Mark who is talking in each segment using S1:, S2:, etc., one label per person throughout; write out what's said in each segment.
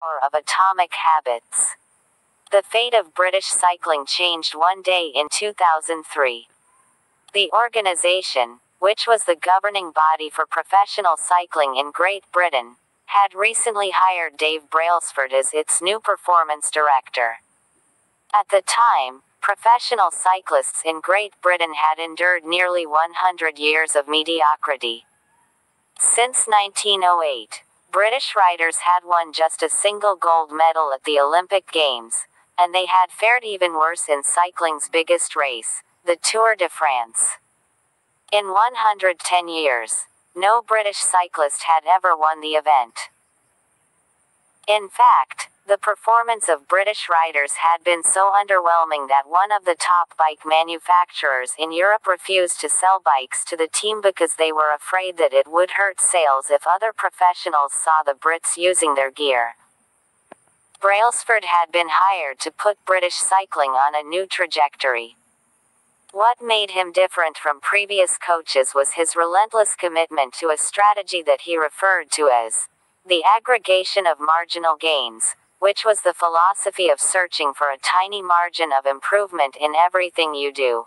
S1: Power of atomic habits. The fate of British cycling changed one day in 2003. The organization, which was the governing body for professional cycling in Great Britain, had recently hired Dave Brailsford as its new performance director. At the time, professional cyclists in Great Britain had endured nearly 100 years of mediocrity. Since 1908, British riders had won just a single gold medal at the Olympic Games, and they had fared even worse in cycling's biggest race, the Tour de France. In 110 years, no British cyclist had ever won the event. In fact, the performance of British riders had been so underwhelming that one of the top bike manufacturers in Europe refused to sell bikes to the team because they were afraid that it would hurt sales if other professionals saw the Brits using their gear. Brailsford had been hired to put British cycling on a new trajectory. What made him different from previous coaches was his relentless commitment to a strategy that he referred to as the aggregation of marginal gains, which was the philosophy of searching for a tiny margin of improvement in everything you do.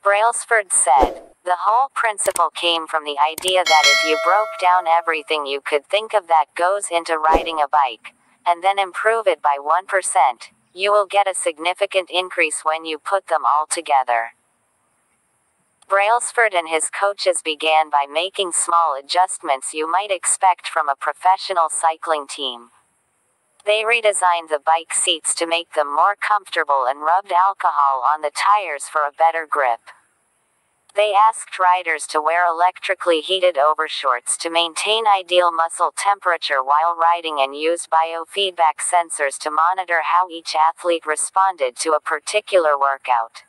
S1: Brailsford said, "The whole principle came from the idea that if you broke down everything you could think of that goes into riding a bike, and then improve it by 1%, you will get a significant increase when you put them all together." Brailsford and his coaches began by making small adjustments you might expect from a professional cycling team. They redesigned the bike seats to make them more comfortable and rubbed alcohol on the tires for a better grip. They asked riders to wear electrically heated overshorts to maintain ideal muscle temperature while riding and used biofeedback sensors to monitor how each athlete responded to a particular workout.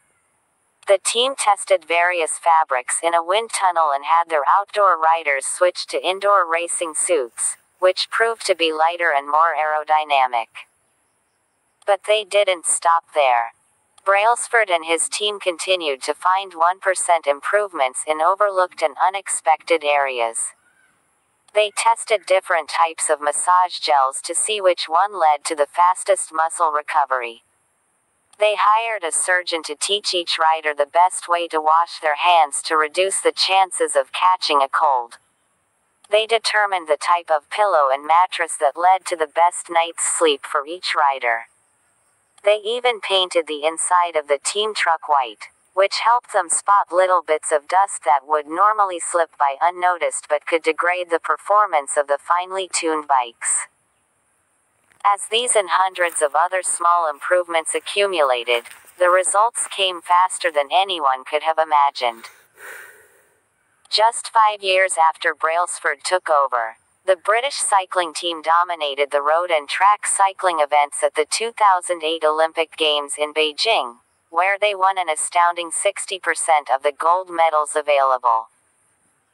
S1: The team tested various fabrics in a wind tunnel and had their outdoor riders switch to indoor racing suits, which proved to be lighter and more aerodynamic. But they didn't stop there. Brailsford and his team continued to find 1% improvements in overlooked and unexpected areas. They tested different types of massage gels to see which one led to the fastest muscle recovery. They hired a surgeon to teach each rider the best way to wash their hands to reduce the chances of catching a cold. They determined the type of pillow and mattress that led to the best night's sleep for each rider. They even painted the inside of the team truck white, which helped them spot little bits of dust that would normally slip by unnoticed but could degrade the performance of the finely tuned bikes. As these and hundreds of other small improvements accumulated, the results came faster than anyone could have imagined. Just 5 years after Brailsford took over, the British cycling team dominated the road and track cycling events at the 2008 Olympic Games in Beijing, where they won an astounding 60% of the gold medals available.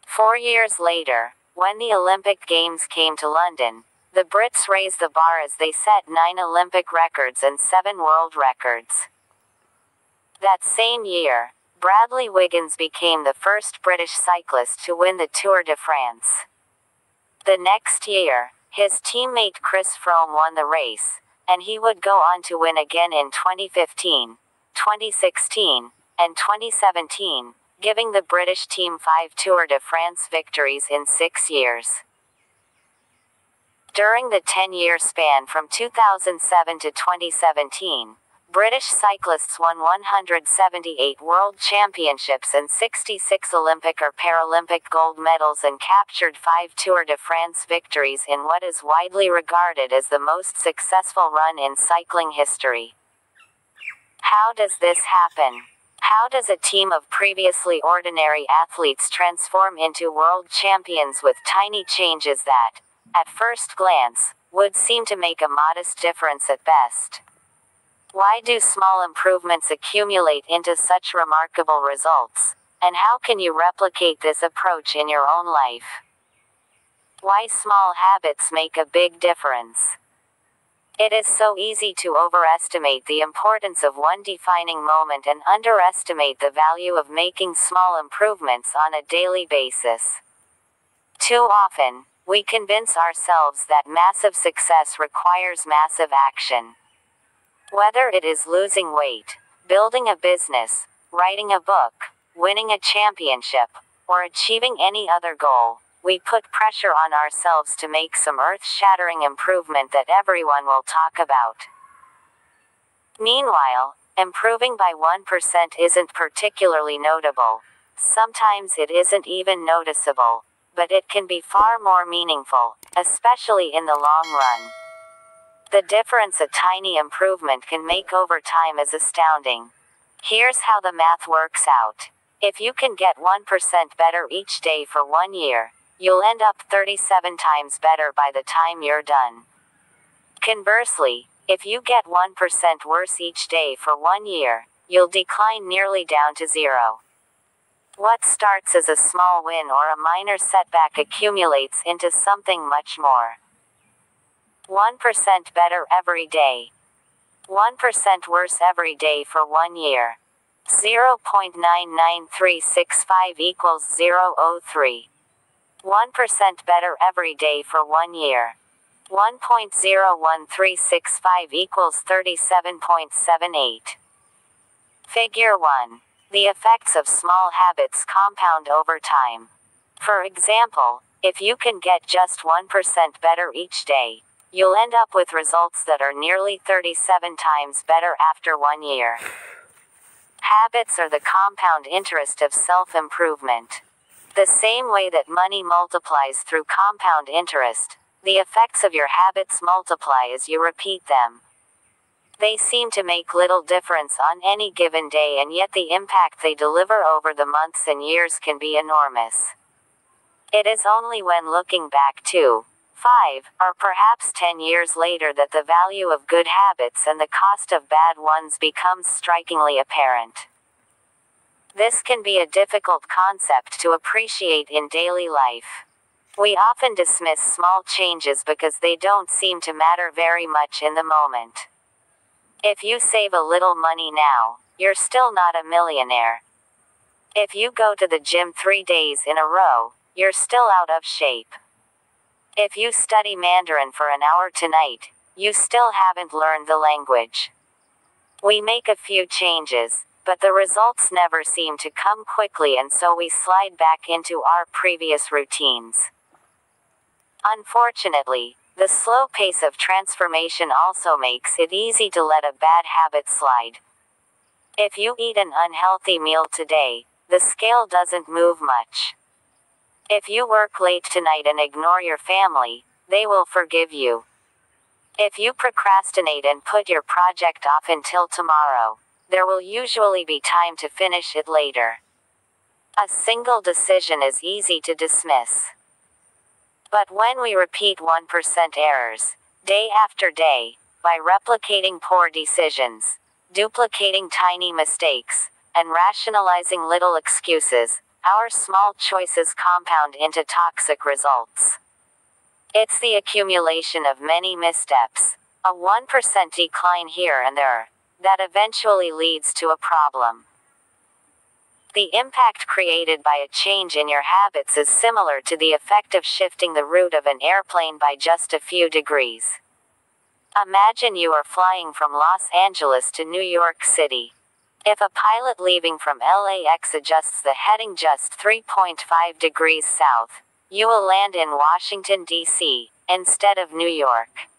S1: 4 years later, when the Olympic Games came to London, the Brits raised the bar as they set 9 Olympic records and 7 world records. That same year, Bradley Wiggins became the first British cyclist to win the Tour de France. The next year, his teammate Chris Froome won the race, and he would go on to win again in 2015, 2016, and 2017, giving the British team 5 Tour de France victories in 6 years. During the 10-year span from 2007 to 2017, British cyclists won 178 world championships and 66 Olympic or Paralympic gold medals and captured 5 Tour de France victories in what is widely regarded as the most successful run in cycling history. How does this happen? How does a team of previously ordinary athletes transform into world champions with tiny changes that, at first glance, would seem to make a modest difference at best? Why do small improvements accumulate into such remarkable results? And how can you replicate this approach in your own life? Why small habits make a big difference? It is so easy to overestimate the importance of one defining moment and underestimate the value of making small improvements on a daily basis. Too often, we convince ourselves that massive success requires massive action. Whether it is losing weight, building a business, writing a book, winning a championship, or achieving any other goal, we put pressure on ourselves to make some earth-shattering improvement that everyone will talk about. Meanwhile, improving by 1% isn't particularly notable. Sometimes it isn't even noticeable, but it can be far more meaningful, especially in the long run. The difference a tiny improvement can make over time is astounding. Here's how the math works out. If you can get 1% better each day for 1 year, you'll end up 37 times better by the time you're done. Conversely, if you get 1% worse each day for 1 year, you'll decline nearly down to zero. What starts as a small win or a minor setback accumulates into something much more. 1% better every day. 1% worse every day for 1 year. 0.99365 equals 0.03. 1% better every day for 1 year. 1.01365 equals 37.78. Figure 1. The effects of small habits compound over time. For example, if you can get just 1% better each day, you'll end up with results that are nearly 37 times better after 1 year. Habits are the compound interest of self-improvement. The same way that money multiplies through compound interest, the effects of your habits multiply as you repeat them. They seem to make little difference on any given day, and yet the impact they deliver over the months and years can be enormous. It is only when looking back 2, 5, or perhaps 10 years later that the value of good habits and the cost of bad ones becomes strikingly apparent. This can be a difficult concept to appreciate in daily life. We often dismiss small changes because they don't seem to matter very much in the moment. If you save a little money now, you're still not a millionaire. If you go to the gym 3 days in a row, you're still out of shape. If you study Mandarin for an hour tonight, you still haven't learned the language. We make a few changes, but the results never seem to come quickly, and so we slide back into our previous routines. Unfortunately, the slow pace of transformation also makes it easy to let a bad habit slide. If you eat an unhealthy meal today, the scale doesn't move much. If you work late tonight and ignore your family, they will forgive you. If you procrastinate and put your project off until tomorrow, there will usually be time to finish it later. A single decision is easy to dismiss. But when we repeat 1% errors, day after day, by replicating poor decisions, duplicating tiny mistakes, and rationalizing little excuses, our small choices compound into toxic results. It's the accumulation of many missteps, a 1% decline here and there, that eventually leads to a problem. The impact created by a change in your habits is similar to the effect of shifting the route of an airplane by just a few degrees. Imagine you are flying from Los Angeles to New York City. If a pilot leaving from LAX adjusts the heading just 3.5 degrees south, you will land in Washington, D.C., instead of New York.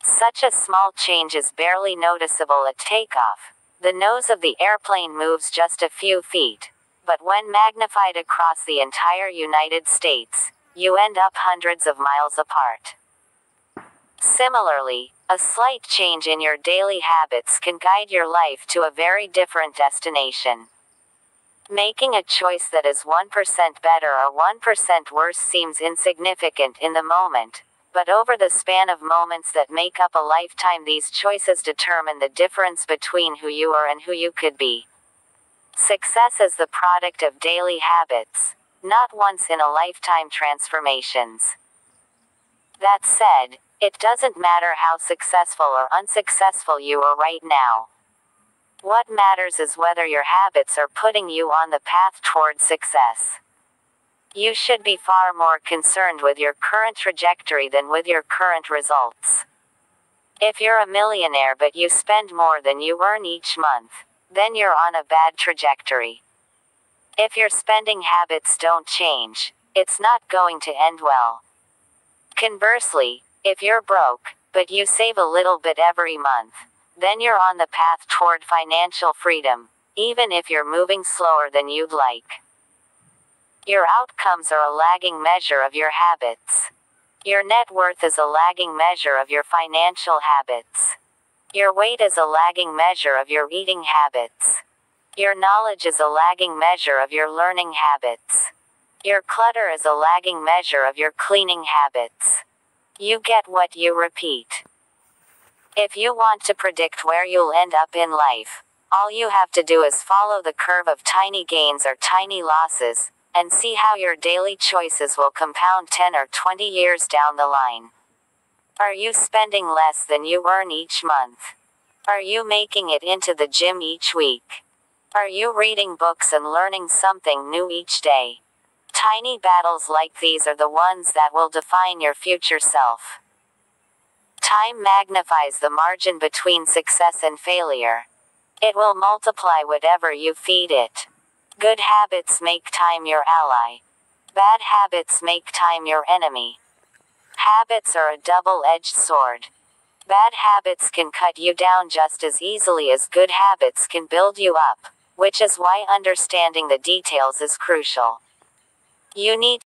S1: Such a small change is barely noticeable at takeoff. The nose of the airplane moves just a few feet, but when magnified across the entire United States, you end up hundreds of miles apart. Similarly, a slight change in your daily habits can guide your life to a very different destination. Making a choice that is 1% better or 1% worse seems insignificant in the moment, but over the span of moments that make up a lifetime, these choices determine the difference between who you are and who you could be. Success is the product of daily habits, not once-in-a-lifetime transformations. That said, it doesn't matter how successful or unsuccessful you are right now. What matters is whether your habits are putting you on the path toward success. You should be far more concerned with your current trajectory than with your current results. If you're a millionaire but you spend more than you earn each month, then you're on a bad trajectory. If your spending habits don't change, it's not going to end well. Conversely, if you're broke, but you save a little bit every month, then you're on the path toward financial freedom, even if you're moving slower than you'd like. Your outcomes are a lagging measure of your habits. Your net worth is a lagging measure of your financial habits. Your weight is a lagging measure of your eating habits. Your knowledge is a lagging measure of your learning habits. Your clutter is a lagging measure of your cleaning habits. You get what you repeat. If you want to predict where you'll end up in life, all you have to do is follow the curve of tiny gains or tiny losses, and see how your daily choices will compound 10 or 20 years down the line. Are you spending less than you earn each month? Are you making it into the gym each week? Are you reading books and learning something new each day? Tiny battles like these are the ones that will define your future self. Time magnifies the margin between success and failure. It will multiply whatever you feed it. Good habits make time your ally. Bad habits make time your enemy. Habits are a double-edged sword. Bad habits can cut you down just as easily as good habits can build you up, which is why understanding the details is crucial. You need